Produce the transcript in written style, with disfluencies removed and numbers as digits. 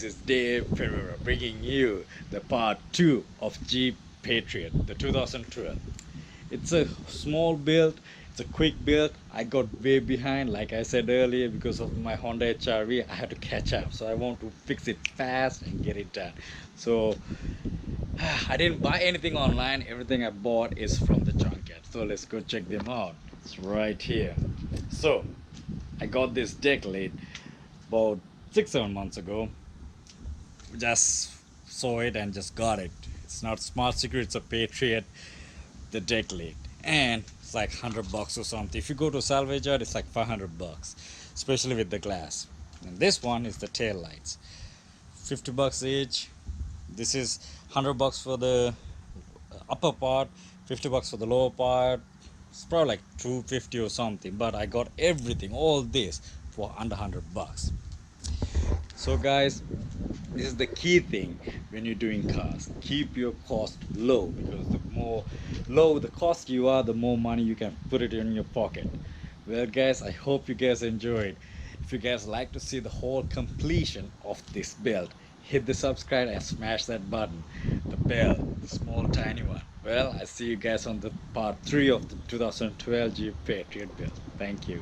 this is Dave Pereira bringing you the part 2 of Jeep Patriot, the 2012. It's a small build, it's a quick build. I got way behind, like I said earlier, because of my Honda HR-V. I had to catch up, so I want to fix it fast and get it done. So I didn't buy anything online, everything I bought is from the junkyard. So let's go check them out. It's right here. So I got this deck lid about 6-7 months ago. Just saw it and just got it. It's not Smart Secret, it's a Patriot, the deck lid, and it's like $100 or something. If you go to salvage yard, it's like $500, especially with the glass. And this one is the tail lights, $50 each. This is $100 for the upper part, $50 for the lower part. It's probably like $250 or something, but I got everything, all this, for under $100. So guys, this is the key thing when you're doing cars. Keep your cost low, because the more low the cost you are, the more money you can put it in your pocket. Well guys, I hope you guys enjoyed. If you guys like to see the whole completion of this build, hit the subscribe and smash that button, the bell, the small tiny one. Well, I see you guys on the part 3 of the 2012 Jeep Patriot build. Thank you.